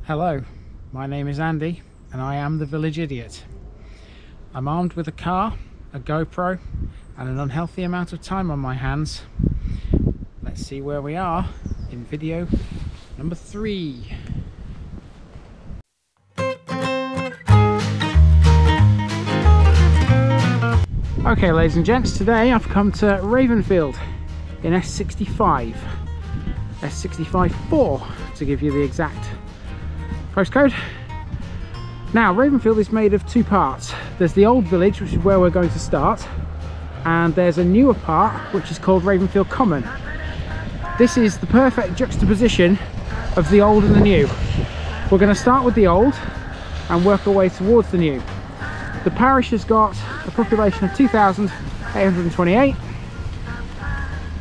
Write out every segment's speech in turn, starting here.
Hello, my name is Andy and I am the Village Idiot. I'm armed with a car, a GoPro and an unhealthy amount of time on my hands. Let's see where we are in video number 3. Okay ladies and gents, today I've come to Ravenfield in S65. S65-4 to give you the exact postcode. Now Ravenfield is made of 2 parts. There's the old village, which is where we're going to start, and there's a newer part which is called Ravenfield Common. This is the perfect juxtaposition of the old and the new. We're going to start with the old and work our way towards the new. The parish has got a population of 2,828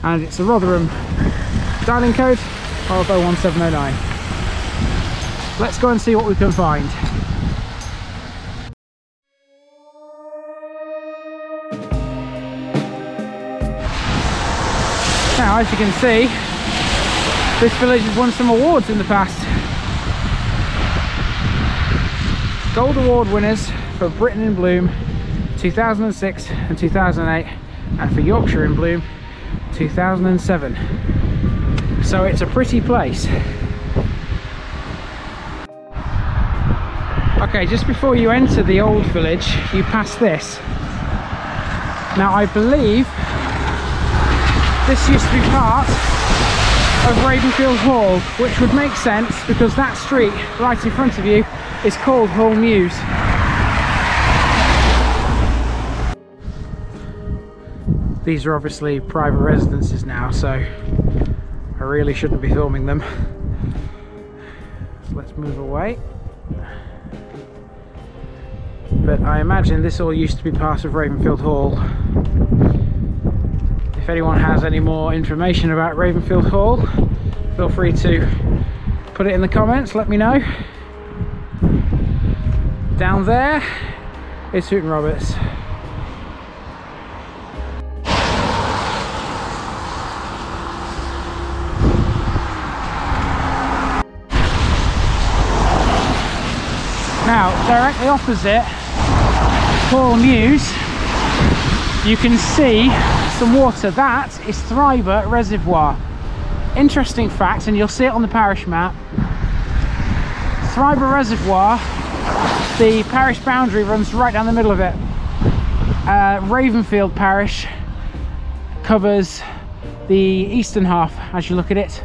and it's a Rotherham dialing code of 01709. Let's go and see what we can find. Now, as you can see, this village has won some awards in the past. Gold Award winners for Britain in Bloom 2006 and 2008, and for Yorkshire in Bloom 2007. So it's a pretty place. Okay, just before you enter the old village, you pass this. Now I believe this used to be part of Ravenfield Hall, which would make sense because that street right in front of you is called Hall Mews. These are obviously private residences now, so I really shouldn't be filming them. So let's move away. But I imagine this all used to be part of Ravenfield Hall. If anyone has any more information about Ravenfield Hall, feel free to put it in the comments, let me know. Down there is Houghton Roberts. Now, directly opposite Hall Mews, you can see some water. That is Thriver Reservoir. Interesting fact, and you'll see it on the parish map. Thriver Reservoir, the parish boundary runs right down the middle of it. Ravenfield Parish covers the eastern half as you look at it,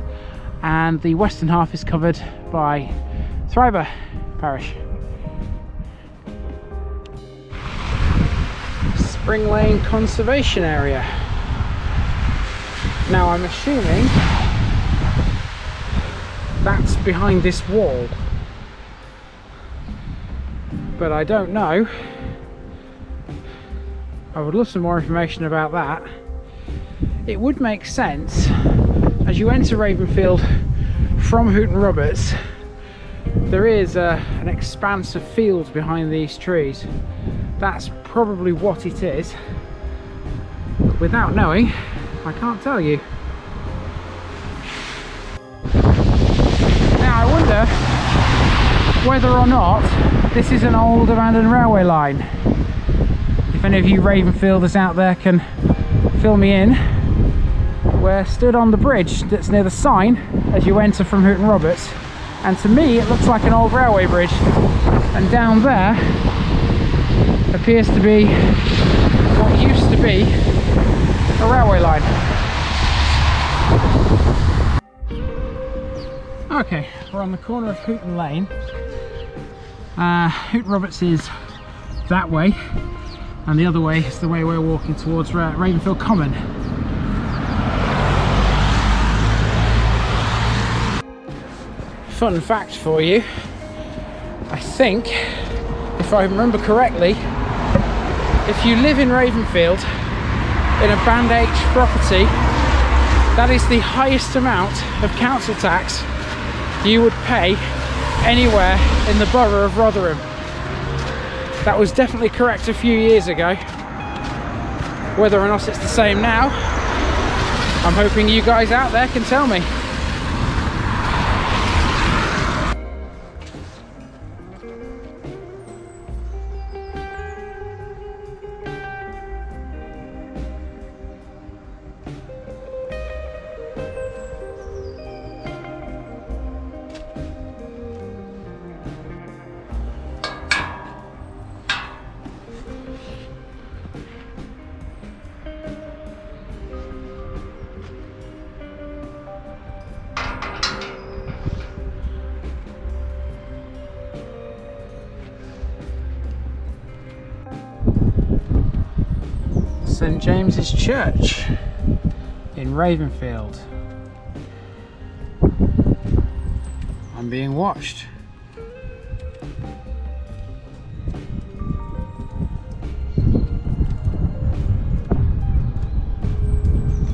and the western half is covered by Thriver Parish. Spring Lane Conservation Area. Now I'm assuming that's behind this wall, but I don't know. I would love some more information about that. It would make sense as you enter Ravenfield from Houghton Roberts. There is an expanse of fields behind these trees. That's probably what it is. But without knowing, I can't tell you. Now I wonder whether or not this is an old abandoned railway line. If any of you Ravenfielders out there can fill me in. We're stood on the bridge that's near the sign as you enter from Houghton Roberts, and to me it looks like an old railway bridge, and down there appears to be what used to be a railway line. Okay, we're on the corner of Houghton Lane. Houghton Roberts is that way, and the other way is the way we're walking towards Ravenfield Common. Fun fact for you, I think, if I remember correctly, if you live in Ravenfield in a Band H property, that is the highest amount of council tax you would pay anywhere in the borough of Rotherham. That was definitely correct a few years ago. Whether or not it's the same now, I'm hoping you guys out there can tell me. St James's Church in Ravenfield. I'm being watched.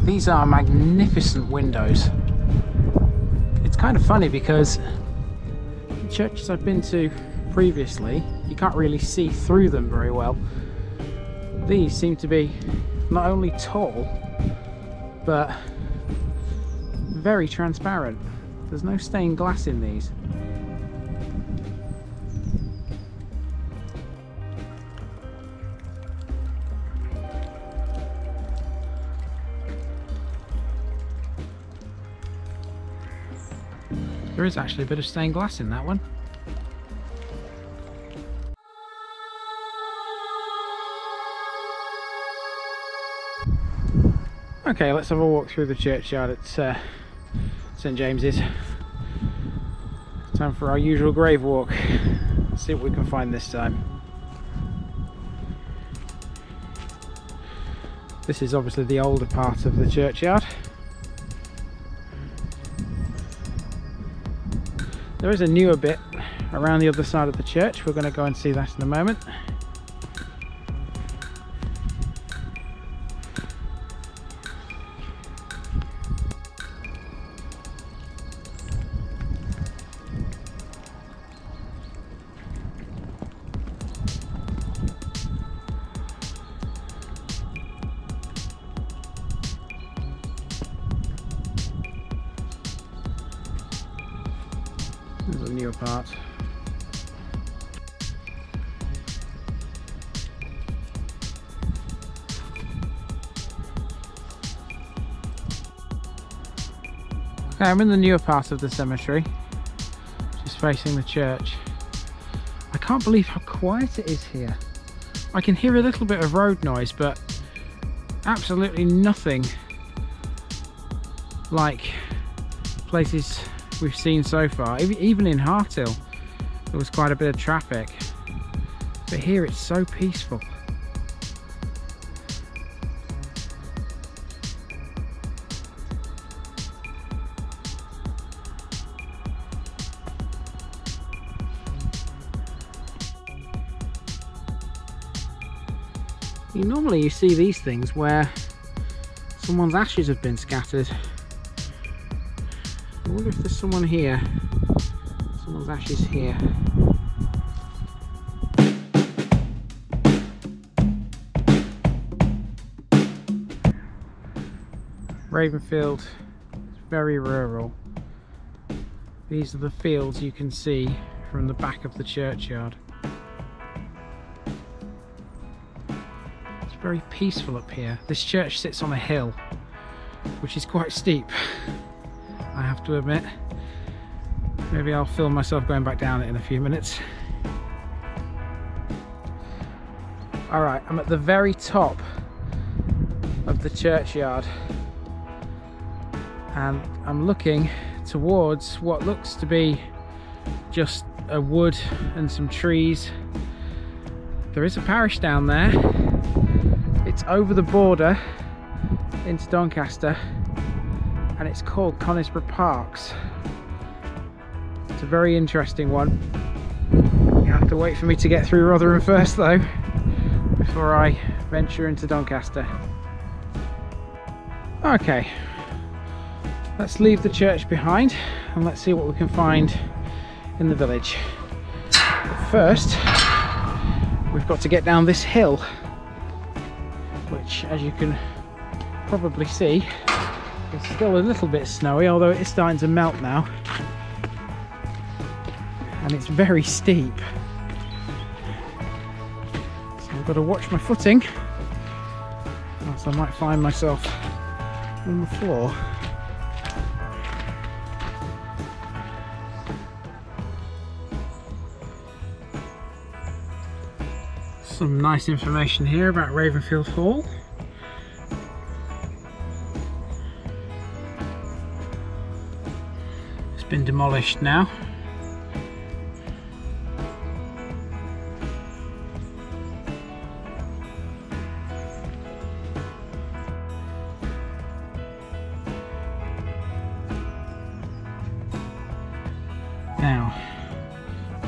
These are magnificent windows. It's kind of funny because the churches I've been to previously, you can't really see through them very well. These seem to be not only tall, but very transparent. There's no stained glass in these. There is actually a bit of stained glass in that one. Okay, let's have a walk through the churchyard at St James's. Time for our usual grave walk. Let's see what we can find this time. This is obviously the older part of the churchyard. There is a newer bit around the other side of the church. We're going to go and see that in a moment. There's a newer part. Okay, I'm in the newer part of the cemetery, just facing the church. I can't believe how quiet it is here. I can hear a little bit of road noise, but absolutely nothing like places we've seen so far. Even in Harthill there was quite a bit of traffic, but here it's so peaceful. Normally you see these things where someone's ashes have been scattered. I wonder if there's someone here. Someone's ashes here. Ravenfield is very rural. These are the fields you can see from the back of the churchyard. It's very peaceful up here. This church sits on a hill, which is quite steep, I have to admit. Maybe I'll film myself going back down it in a few minutes. Alright, I'm at the very top of the churchyard and I'm looking towards what looks to be just a wood and some trees. There is a parish down there. It's over the border into Doncaster and it's called Conisbrough Parks. It's a very interesting one. You have to wait for me to get through Rotherham first though, before I venture into Doncaster. Okay, let's leave the church behind and let's see what we can find in the village. But first, we've got to get down this hill, which, as you can probably see, is still a little bit snowy, although it is starting to melt now. And it's very steep. So I've got to watch my footing, else I might find myself on the floor. Some nice information here about Ravenfield Hall. It's been demolished now.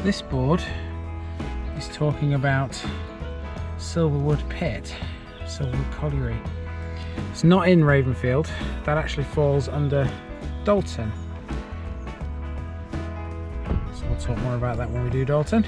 This board is talking about Silverwood Pit, Silverwood Colliery. It's not in Ravenfield, that actually falls under Dalton. So we'll talk more about that when we do Dalton.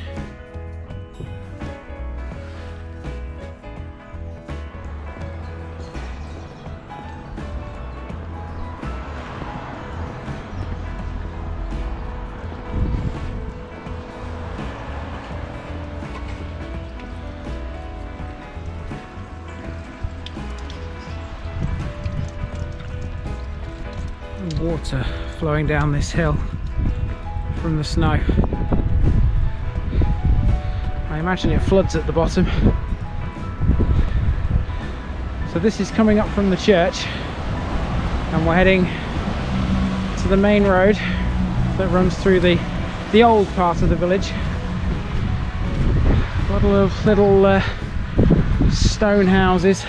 Water flowing down this hill from the snow. I imagine it floods at the bottom. So this is coming up from the church and we're heading to the main road that runs through the old part of the village. A lot of little stone houses.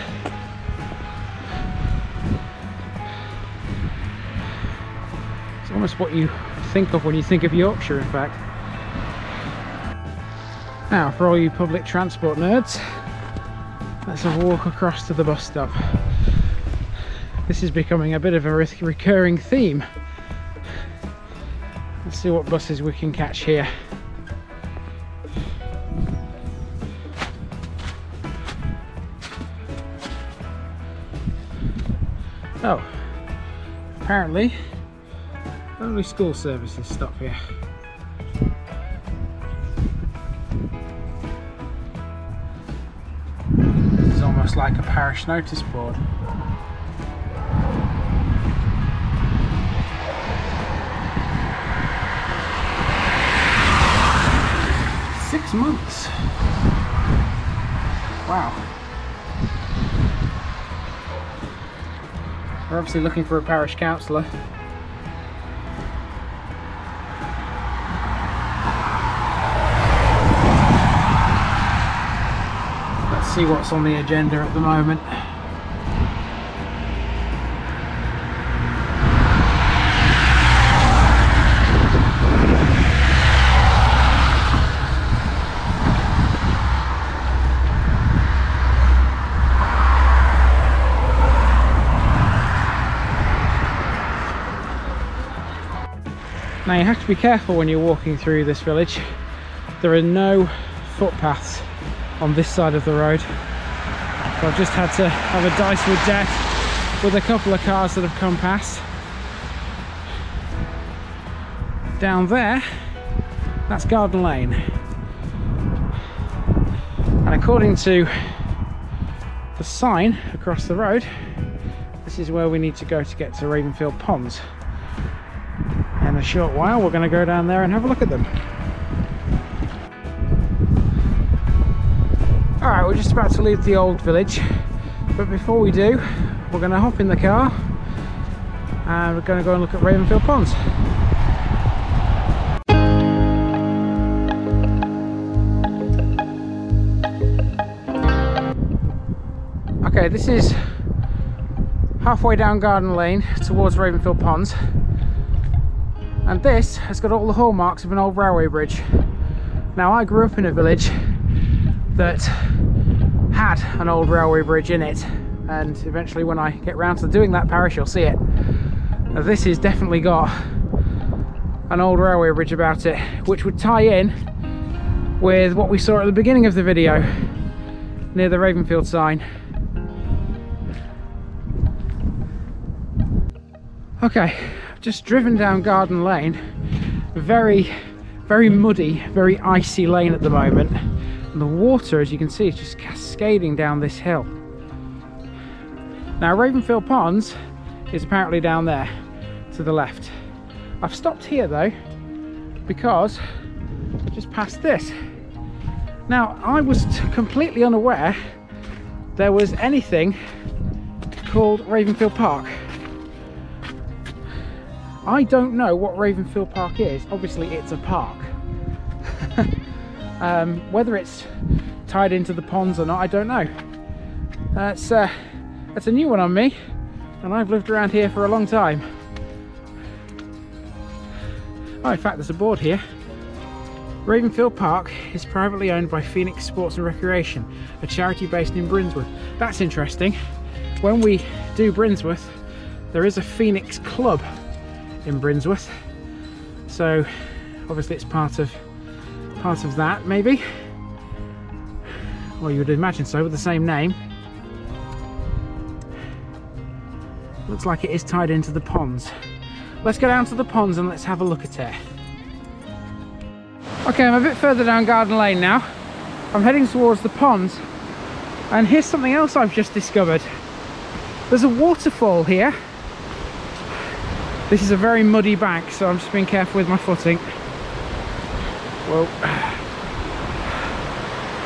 Almost what you think of when you think of Yorkshire, in fact. Now, for all you public transport nerds, let's have a walk across to the bus stop. This is becoming a bit of a recurring theme. Let's see what buses we can catch here. Oh, apparently only school services stop here. This is almost like a parish notice board. Six months. Wow. We're obviously looking for a parish councillor. See what's on the agenda at the moment. Now you have to be careful when you're walking through this village. There are no footpaths on this side of the road, so I've just had to have a dice with death with a couple of cars that have come past. Down there, that's Garden Lane, and according to the sign across the road, this is where we need to go to get to Ravenfield Ponds. In a short while we're going to go down there and have a look at them. Alright, we're just about to leave the old village, but before we do, we're going to hop in the car and we're going to go and look at Ravenfield Ponds. Okay, this is halfway down Garden Lane towards Ravenfield Ponds, and this has got all the hallmarks of an old railway bridge. Now, I grew up in a village that had an old railway bridge in it, and eventually when I get round to doing that parish you'll see it. Now, this has definitely got an old railway bridge about it, which would tie in with what we saw at the beginning of the video near the Ravenfield sign. Okay, I've just driven down Garden Lane, very muddy, very icy lane at the moment. And the water, as you can see, is just cascading down this hill. Now, Ravenfield Ponds is apparently down there to the left. I've stopped here though because I just passed this. Now, I was completely unaware there was anything called Ravenfield Park. I don't know what Ravenfield Park is. Obviously it's a park. Whether it's tied into the ponds or not, I don't know. That's a new one on me, and I've lived around here for a long time. Oh, in fact, there's a board here. Ravenfield Park is privately owned by Phoenix Sports and Recreation, a charity based in Brinsworth. That's interesting. When we do Brinsworth, there is a Phoenix club in Brinsworth, so obviously it's part of that, maybe. Well, you would imagine so, with the same name. Looks like it is tied into the ponds. Let's go down to the ponds and let's have a look at it. Okay, I'm a bit further down Garden Lane now. I'm heading towards the ponds, and here's something else I've just discovered. There's a waterfall here. This is a very muddy bank, so I'm just being careful with my footing. Whoa.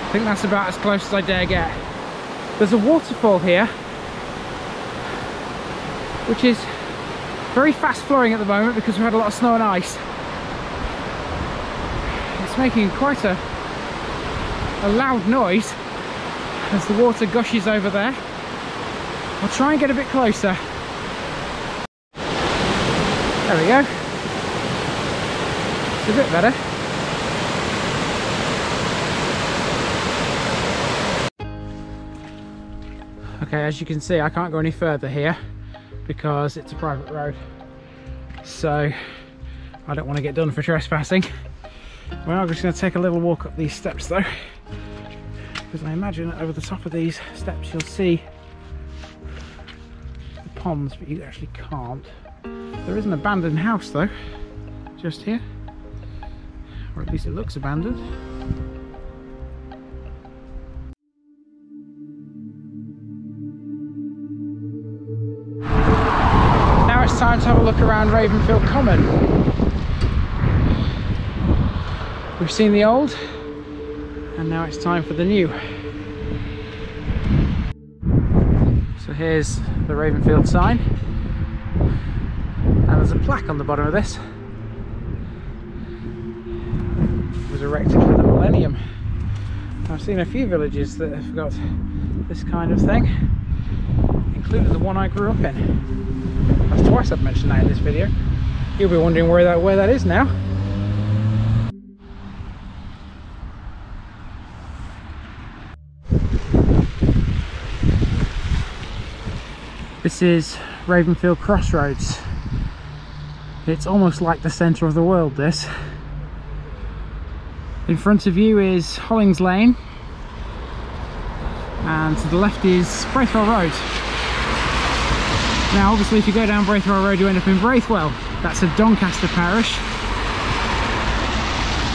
I think that's about as close as I dare get. There's a waterfall here, which is very fast flowing at the moment because we've had a lot of snow and ice. It's making quite a loud noise as the water gushes over there. I'll try and get a bit closer. There we go. It's a bit better. Okay, as you can see, I can't go any further here because it's a private road, so I don't want to get done for trespassing. Well, I'm just going to take a little walk up these steps though, because I imagine over the top of these steps you'll see the ponds, but you actually can't. There is an abandoned house though, just here, or at least it looks abandoned. Now it's time to have a look around Ravenfield Common. We've seen the old, and now it's time for the new. So here's the Ravenfield sign, and there's a plaque on the bottom of this. It was erected for the millennium. I've seen a few villages that have got this kind of thing, including the one I grew up in. That's twice I've mentioned that in this video. You'll be wondering where that is now. This is Ravenfield Crossroads. It's almost like the centre of the world, this. In front of you is Hollings Lane, and to the left is Braithwell Road. Now obviously if you go down Braithwell Road you end up in Braithwell. That's a Doncaster parish.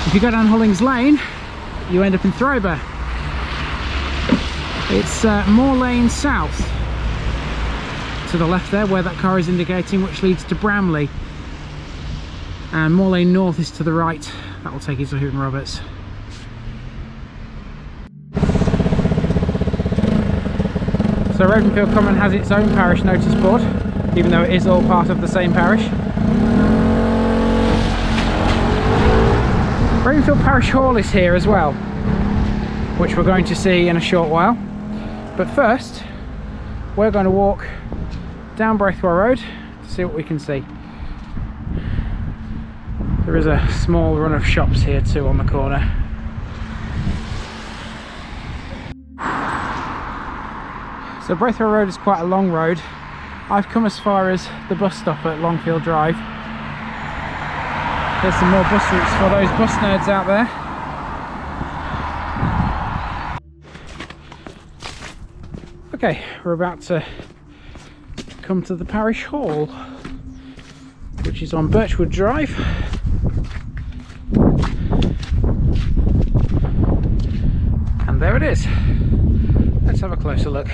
If you go down Hollings Lane you end up in Throber. It's Moor Lane South to the left there, where that car is indicating, which leads to Bramley, and Moor Lane North is to the right. That will take you to Hooton Roberts. So Ravenfield Common has its own parish notice board, even though it is all part of the same parish. Ravenfield Parish Hall is here as well, which we're going to see in a short while. But first, we're going to walk down Braithwell Road to see what we can see. There is a small run of shops here too on the corner. So Braithwell Road is quite a long road. I've come as far as the bus stop at Longfield Drive. There's some more bus routes for those bus nerds out there. Okay, we're about to come to the parish hall, which is on Birchwood Drive. And there it is. Let's have a closer look.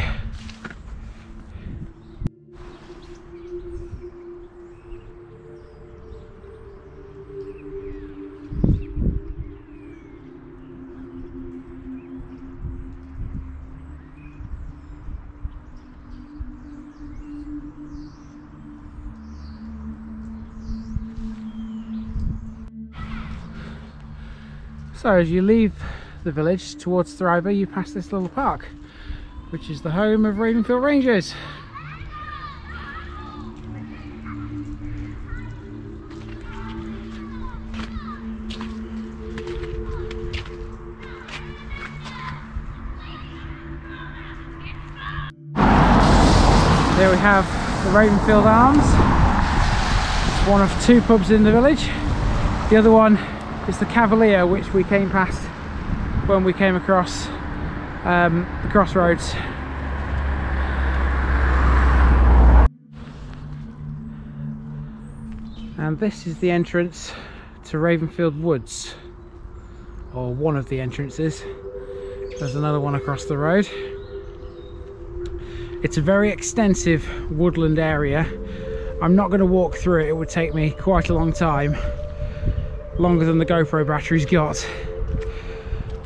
So as you leave the village towards Throber, you pass this little park, which is the home of Ravenfield Rangers. Here we have the Ravenfield Arms. It's one of two pubs in the village. The other one is the Cavalier, which we came past when we came across the crossroads. And this is the entrance to Ravenfield Woods, or one of the entrances. There's another one across the road. It's a very extensive woodland area. I'm not going to walk through it, it would take me quite a long time, longer than the GoPro battery's got.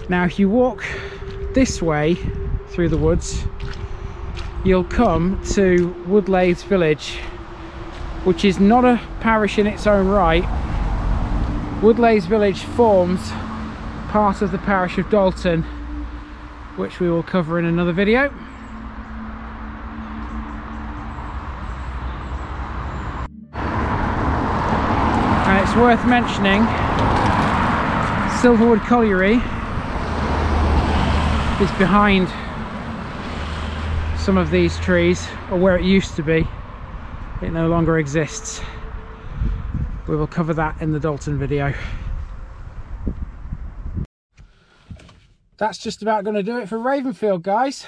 Now if you walk this way through the woods, you'll come to Woodlays village, which is not a parish in its own right. Woodlays village forms part of the parish of Dalton, which we will cover in another video. And it's worth mentioning, Silverwood Colliery is behind some of these trees, or where it used to be. It no longer exists. We will cover that in the Dalton video. That's just about going to do it for Ravenfield, guys.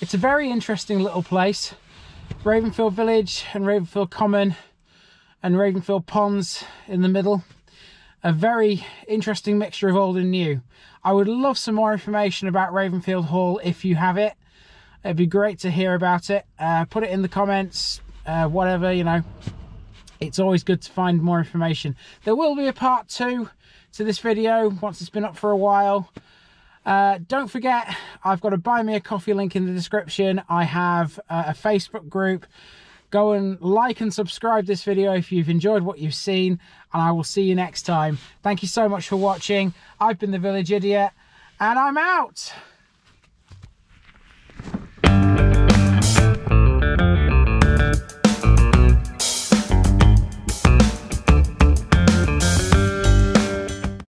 It's a very interesting little place. Ravenfield village and Ravenfield Common and Ravenfield Ponds in the middle. A very interesting mixture of old and new. I would love some more information about Ravenfield Hall if you have it. It'd be great to hear about it. Put it in the comments, whatever, you know. It's always good to find more information. There will be a part 2 to this video once it's been up for a while. Don't forget, I've got a buy me a coffee link in the description. I have a Facebook group. Go and like and subscribe this video if you've enjoyed what you've seen, and I will see you next time. Thank you so much for watching. I've been the Village Idiot, and I'm out.